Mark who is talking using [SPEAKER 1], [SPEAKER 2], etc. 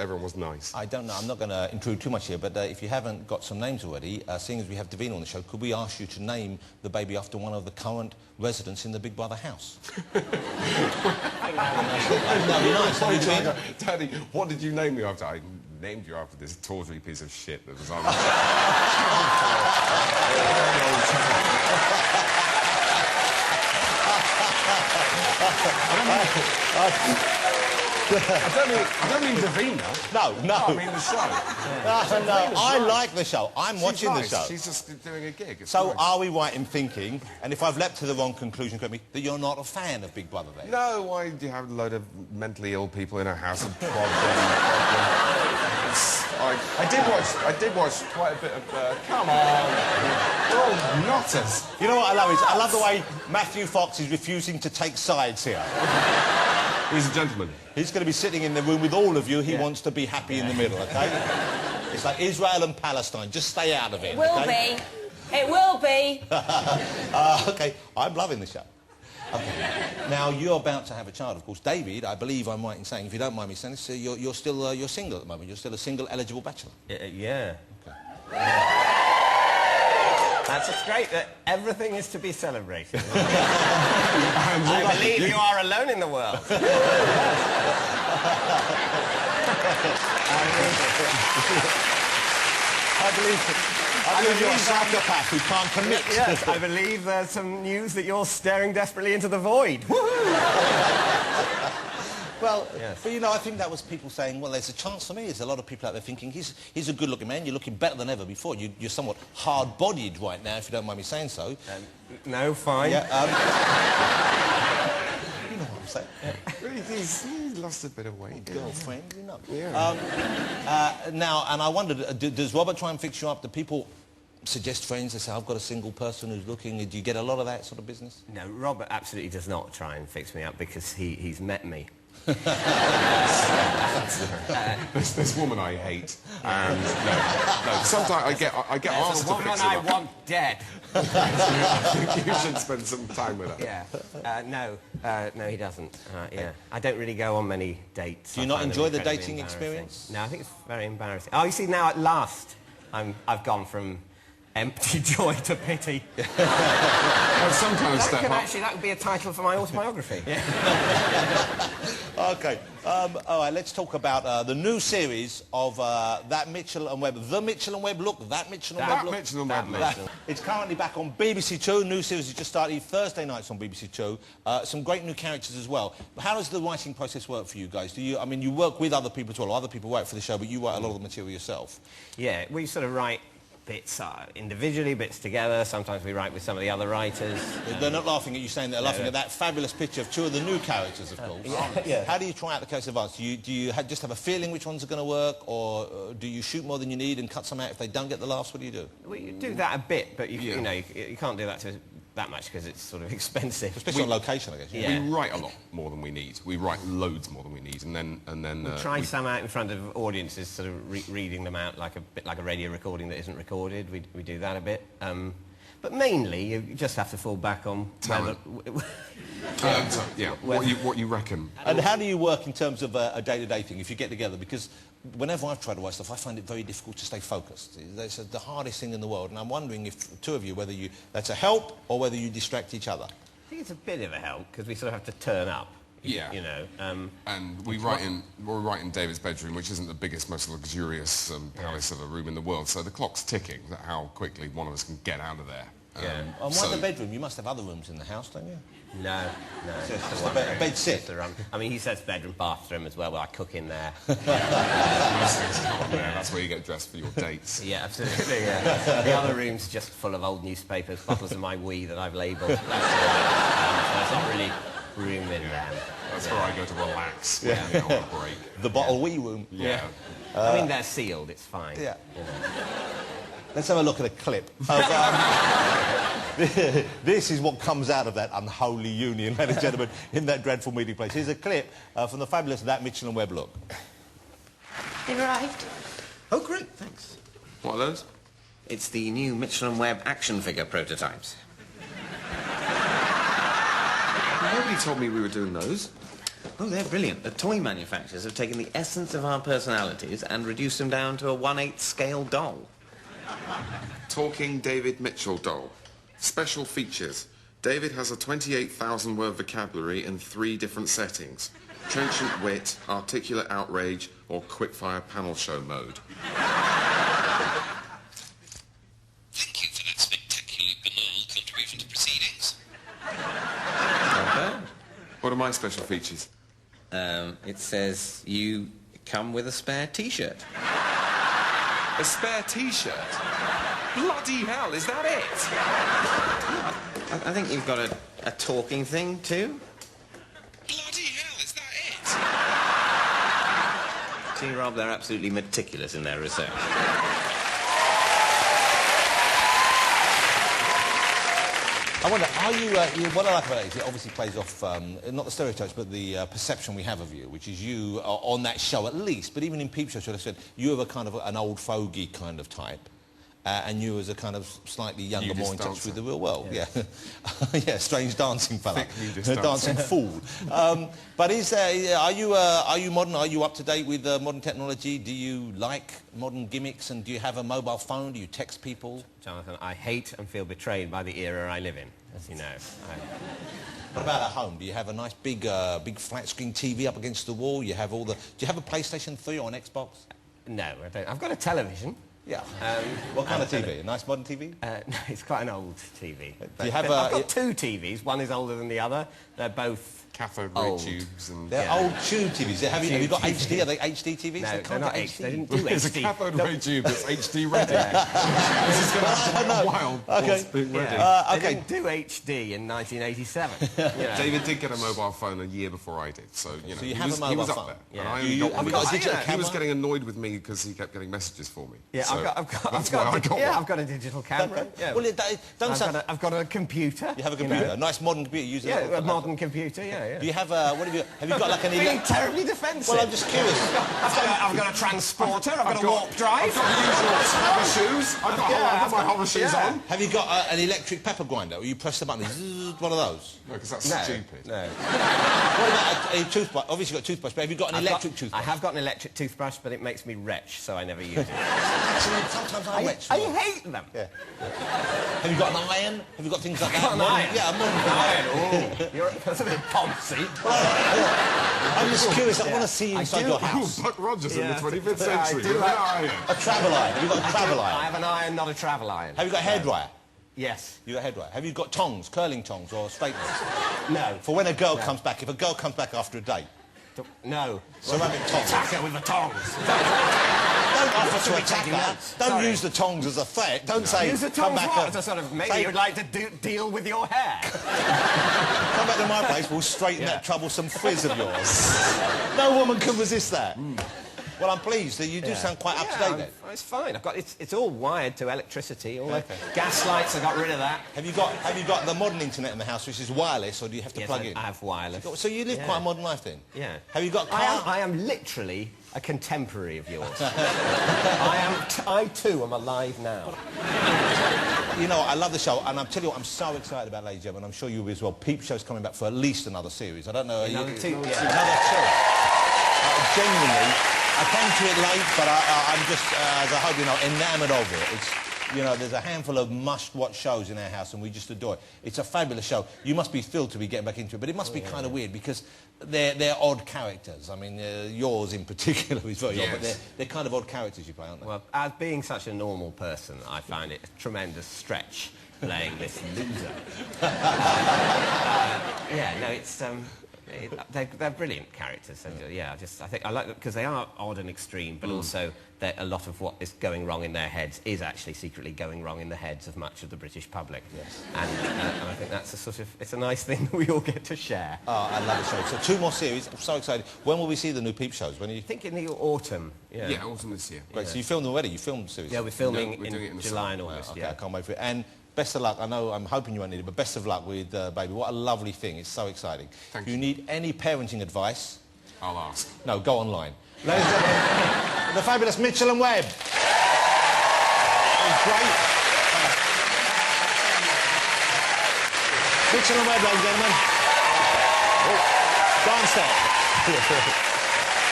[SPEAKER 1] everyone was nice?
[SPEAKER 2] I don't know. I'm not going to intrude too much here, but if you haven't got some names already, seeing as we have Davina on the show, could we ask you to name the baby after one of the current residents in the Big Brother house? That'd be nice.
[SPEAKER 1] Daddy, what did you name me after? I named you after this tawdry piece of shit that was on. I don't mean Davina.
[SPEAKER 2] No.
[SPEAKER 1] I mean the show.
[SPEAKER 2] No, I like the show. I'm watching the show.
[SPEAKER 1] She's just doing a gig. It's
[SPEAKER 2] so
[SPEAKER 1] nice.
[SPEAKER 2] are we right in thinking, and if I've leapt to the wrong conclusion, correct me, that you're not a fan of Big Brother then?
[SPEAKER 1] No, why do you have a load of mentally ill people in a house and I did watch quite a bit of... come on. We're all nutters.
[SPEAKER 2] You know what I love is, I love the way Matthew Fox is refusing to take sides here.
[SPEAKER 1] He's a gentleman.
[SPEAKER 2] He's going to be sitting in the room with all of you. He wants to be happy in the middle, OK? It's like Israel and Palestine. Just stay out of it,
[SPEAKER 3] Will be. It will be.
[SPEAKER 2] OK, I'm loving the show. Okay. Now, you're about to have a child, of course. David, I believe I'm right in saying, if you don't mind me saying this, you're still you're single at the moment. You're still a single, eligible bachelor.
[SPEAKER 4] Yeah. Okay. That's just great that everything is to be celebrated. I believe you are alone in the world.
[SPEAKER 2] I believe you're a psychopath who can't commit.
[SPEAKER 4] Yes, I believe there's some news that you're staring desperately into the void.
[SPEAKER 2] Well, yes. But, you know, I think that was people saying, well, there's a chance for me. There's a lot of people out there thinking, he's a good-looking man, you're looking better than ever before. You're somewhat hard-bodied right now, if you don't mind me saying so.
[SPEAKER 4] No, fine.
[SPEAKER 2] Yeah, you know what I'm saying.
[SPEAKER 1] Yeah. He's lost a bit of weight.
[SPEAKER 2] Girlfriend, you know.
[SPEAKER 1] Yeah.
[SPEAKER 2] Now, and I wondered, does Robert try and fix you up? Do people suggest friends? They say, I've got a single person who's looking. Do you get a lot of that sort of business?
[SPEAKER 4] No, Robert absolutely does not try and fix me up because he's met me.
[SPEAKER 1] This woman I hate, and no. Sometimes I get asked to fix
[SPEAKER 4] I
[SPEAKER 1] her up.
[SPEAKER 4] want dead.
[SPEAKER 1] I think you should spend some time with her.
[SPEAKER 4] Yeah. No, he doesn't. Yeah. I don't really go on many dates.
[SPEAKER 2] Do you not enjoy the dating experience?
[SPEAKER 4] No, I think it's very embarrassing. Oh, you see, now at last, I've gone from empty joy to pity.
[SPEAKER 1] Well, some kind of step up.
[SPEAKER 4] Actually, that would be a title for my autobiography.
[SPEAKER 2] OK. All right, let's talk about the new series of That Mitchell and Webb. The Mitchell and Webb Look. That Mitchell and Webb Look.
[SPEAKER 1] Mitchell and Webb Look.
[SPEAKER 2] It's currently back on BBC Two. New series has just started Thursday nights on BBC Two. Some great new characters as well. How does the writing process work for you guys? I mean, you work with other people as well. Other people write for the show, but you write a lot of the material yourself.
[SPEAKER 4] Yeah, we sort of write bits individually, bits together. Sometimes we write with some of the other writers.
[SPEAKER 2] They're not laughing at you saying they're laughing at that fabulous picture of two of the new characters, of course. Yeah. How do you try out the case of advance? Do you just have a feeling which ones are going to work, or do you shoot more than you need and cut some out if they don't get the laughs? What do you do?
[SPEAKER 4] Well, you do that a bit, but you know, you can't do that that much because it's sort of expensive.
[SPEAKER 2] Especially on location, I guess.
[SPEAKER 4] Yeah.
[SPEAKER 1] We write a lot more than we need. We write loads more than we need, and then
[SPEAKER 4] we try some out in front of audiences, sort of reading them out like a radio recording that isn't recorded. We do that a bit, but mainly you just have to fall back on
[SPEAKER 1] talent. What you reckon.
[SPEAKER 2] And how do you work in terms of a day-to-day thing if you get together? Because whenever I've tried to write stuff, I find it very difficult to stay focused. That's the hardest thing in the world, and I'm wondering if two of you, whether that's a help or whether you distract each other.
[SPEAKER 4] I think it's a bit of a help because we sort of have to turn up.
[SPEAKER 1] Yeah.
[SPEAKER 4] You know.
[SPEAKER 1] And we write in David's bedroom, which isn't the biggest, most luxurious palace of a room in the world. So the clock's ticking. How quickly one of us can get out of there.
[SPEAKER 2] And why the bedroom? You must have other rooms in the house, don't you?
[SPEAKER 4] No.
[SPEAKER 2] Just a bed sit.
[SPEAKER 4] I mean, he says bedroom, bathroom as well, but I cook in there.
[SPEAKER 1] That's where you get dressed for your dates.
[SPEAKER 4] Yeah, absolutely, yeah. The other room's just full of old newspapers, bottles of my wee that I've labelled. So there's not really room in there.
[SPEAKER 1] That's where I go to relax when I'm on a break.
[SPEAKER 2] The bottle wee room.
[SPEAKER 1] Yeah.
[SPEAKER 4] I mean, they're sealed, it's fine.
[SPEAKER 2] Yeah.
[SPEAKER 4] You know.
[SPEAKER 2] Let's have a look at a clip of... this is what comes out of that unholy union, ladies and gentlemen, in that dreadful meeting place. Here's a clip from the fabulous That Mitchell and Webb Look.
[SPEAKER 5] They've arrived.
[SPEAKER 6] Oh, great, thanks.
[SPEAKER 1] What are those?
[SPEAKER 6] It's the new Mitchell and Webb action figure prototypes.
[SPEAKER 1] Nobody told me we were doing those.
[SPEAKER 6] Oh, they're brilliant. The toy manufacturers have taken the essence of our personalities and reduced them down to a 1/8 scale doll.
[SPEAKER 1] Talking David Mitchell doll. Special features. David has a 28,000 word vocabulary in 3 different settings. Trenchant wit, articulate outrage, or quickfire panel show mode.
[SPEAKER 7] Thank you for that spectacularly banal contribution to proceedings.
[SPEAKER 6] Okay.
[SPEAKER 1] What are my special features?
[SPEAKER 6] It says you come with a spare T-shirt.
[SPEAKER 1] A spare T-shirt? Bloody hell, is that it?
[SPEAKER 6] I think you've got a talking thing, too.
[SPEAKER 1] Bloody hell, is that it?
[SPEAKER 6] See, Rob, they're absolutely meticulous in their research.
[SPEAKER 2] I wonder, are you, what I like about it is it obviously plays off, not the stereotypes, but the perception we have of you, which is you are on that show at least, but even in Peep Show, should I said, you have a kind of an old fogey kind of type, and you as a kind of slightly younger, more in touch with the real world. Yeah, yeah, strange dancing fella, dancing fool. But are you modern? Are you up to date with modern technology? Do you like modern gimmicks? And do you have a mobile phone? Do you text people?
[SPEAKER 4] Jonathan, I hate and feel betrayed by the era I live in, as you know.
[SPEAKER 2] What about at home? Do you have a nice big flat screen TV up against the wall? You have all the. Do you have a PlayStation 3 or an Xbox?
[SPEAKER 4] No, I don't. I've got a television.
[SPEAKER 2] Yeah. What kind of TV? A nice modern TV?
[SPEAKER 4] No, it's quite an old TV.
[SPEAKER 2] Do you have
[SPEAKER 4] I've got 2 TVs. One is older than the other. They're both
[SPEAKER 1] Cathode ray
[SPEAKER 4] old.
[SPEAKER 1] tubes and...
[SPEAKER 2] They're old tube TVs. Have you got HD? Are they HD TVs?
[SPEAKER 4] No, they're not HD. They didn't do
[SPEAKER 1] There's a
[SPEAKER 4] HD.
[SPEAKER 1] cathode ray tube that's HD ready. This is going to take a while.
[SPEAKER 2] Okay.
[SPEAKER 1] It's being ready.
[SPEAKER 4] They
[SPEAKER 2] Okay.
[SPEAKER 4] didn't do HD in 1987. You know.
[SPEAKER 1] David did get a mobile phone a year before I did, so, you know,
[SPEAKER 2] So you
[SPEAKER 1] he
[SPEAKER 2] have
[SPEAKER 1] was,
[SPEAKER 2] a
[SPEAKER 1] he was
[SPEAKER 2] mobile
[SPEAKER 1] up
[SPEAKER 2] phone?
[SPEAKER 1] there.
[SPEAKER 4] Yeah.
[SPEAKER 1] And
[SPEAKER 2] You
[SPEAKER 1] I
[SPEAKER 2] have got a digital
[SPEAKER 1] he was
[SPEAKER 2] camera?
[SPEAKER 1] getting annoyed with me because he kept getting messages for me.
[SPEAKER 4] Yeah,
[SPEAKER 1] So
[SPEAKER 4] I've got
[SPEAKER 1] that's why I got one.
[SPEAKER 4] I've got a digital camera. Yeah.
[SPEAKER 2] Well, don't sound...
[SPEAKER 4] I've got a computer.
[SPEAKER 2] You have a computer, a nice modern computer.
[SPEAKER 4] Yeah, a modern computer. Yeah.
[SPEAKER 2] Do you have what have you got like an
[SPEAKER 4] Being terribly defensive.
[SPEAKER 2] Well, I'm just curious.
[SPEAKER 4] I've got a transporter. I've got a warp drive.
[SPEAKER 1] I've got the usual hover shoes. I've got my hover shoes on.
[SPEAKER 2] Have you got an electric pepper grinder? Or you press the button, one of those?
[SPEAKER 1] No, because that's stupid.
[SPEAKER 4] No.
[SPEAKER 2] What about a toothbrush? Obviously, you've got a toothbrush, but have you got an electric toothbrush?
[SPEAKER 4] I have got an electric toothbrush, but it makes me retch, so I never use it.
[SPEAKER 2] Actually, sometimes I retch.
[SPEAKER 4] I hate them.
[SPEAKER 2] Yeah. Have you got an iron? Have you got things like that?
[SPEAKER 4] Got an iron?
[SPEAKER 2] Yeah, a modern iron.
[SPEAKER 4] That's a bit poncy.
[SPEAKER 2] I'm just curious. I want to see inside your house.
[SPEAKER 1] Buck Rogers in the
[SPEAKER 4] Yeah,
[SPEAKER 1] 25th
[SPEAKER 4] I
[SPEAKER 1] century.
[SPEAKER 4] do
[SPEAKER 1] with an
[SPEAKER 4] like-
[SPEAKER 1] iron.
[SPEAKER 2] A travel iron. Have you got a travel
[SPEAKER 4] I
[SPEAKER 2] iron?
[SPEAKER 4] have an iron, not a travel iron.
[SPEAKER 2] Have you got a hairdryer?
[SPEAKER 4] Yes.
[SPEAKER 2] You got a hairdryer. Have you got tongs, curling tongs or straight ones?
[SPEAKER 4] No.
[SPEAKER 2] For when a girl comes back, if a girl comes back after a date,
[SPEAKER 4] No.
[SPEAKER 2] ceramic tongs.
[SPEAKER 4] Attack her with the tongs.
[SPEAKER 2] Don't offer to
[SPEAKER 4] be
[SPEAKER 2] attack
[SPEAKER 4] taking
[SPEAKER 2] her.
[SPEAKER 4] that.
[SPEAKER 2] Don't
[SPEAKER 4] Sorry.
[SPEAKER 2] use the tongs as a threat. Don't say,
[SPEAKER 4] Use the
[SPEAKER 2] come
[SPEAKER 4] tongs
[SPEAKER 2] back...
[SPEAKER 4] what? To sort of, maybe
[SPEAKER 2] say-
[SPEAKER 4] you'd like to deal with your hair.
[SPEAKER 2] Come back to my place, we'll straighten that troublesome frizz of yours. No woman can resist that. Well, I'm pleased that you do sound quite up to date then.
[SPEAKER 4] It's fine. It's all wired to electricity. All the gas lights, I got rid of that.
[SPEAKER 2] Have you got the modern internet in the house, which is wireless, or do you have to
[SPEAKER 4] Yes,
[SPEAKER 2] plug in?
[SPEAKER 4] I have wireless.
[SPEAKER 2] So you live quite a modern life then?
[SPEAKER 4] Yeah.
[SPEAKER 2] Have you got car?
[SPEAKER 4] I am literally a contemporary of yours. I too am alive now.
[SPEAKER 2] You know, I love the show, and I'm telling you what, I'm so excited about Ladies and Gentlemen. I'm sure you'll be as well. Peep Show's coming back for at least another series. I don't know.
[SPEAKER 4] Another two, yeah.
[SPEAKER 2] Another two. Genuinely, I came to it late, but I'm just, as I hope you know, enamoured of it. It's, you know, there's a handful of must-watch shows in our house, and we just adore it. It's a fabulous show. You must be thrilled to be getting back into it, but it must be kind of weird because they're odd characters. I mean, yours in particular is very odd, but they're kind of odd characters you play, aren't they?
[SPEAKER 4] Well, as being such a normal person, I find it a tremendous stretch playing this loser. Yeah, no, it's they're brilliant characters. And, yeah, I think I like them because they are odd and extreme, but also a lot of what is going wrong in their heads is actually secretly going wrong in the heads of much of the British public. Yes. And I think that's it's a nice thing that we all get to share.
[SPEAKER 2] Oh, I love the show. So 2 more series. I'm so excited. When will we see the new Peep Shows? When are you...
[SPEAKER 4] I think in the autumn. Yeah.
[SPEAKER 1] Yeah, autumn this year.
[SPEAKER 2] Great. So you filmed already? You filmed the series?
[SPEAKER 4] Yeah, we're filming
[SPEAKER 1] No, we're doing it in
[SPEAKER 4] in
[SPEAKER 1] the
[SPEAKER 4] July and
[SPEAKER 1] summer.
[SPEAKER 4] August.
[SPEAKER 2] Okay,
[SPEAKER 4] Yeah.
[SPEAKER 2] I can't wait for it. And best of luck. I know, I'm hoping you won't need it, but best of luck with Baby. What a lovely thing. It's so exciting.
[SPEAKER 1] Thank
[SPEAKER 2] If you
[SPEAKER 1] you.
[SPEAKER 2] need any parenting advice,
[SPEAKER 1] I'll ask.
[SPEAKER 2] no, go online. Ladies and gentlemen, the fabulous Mitchell and Webb. It was great. Mitchell and Webb, ladies and gentlemen. Oh, dance step. Thank you.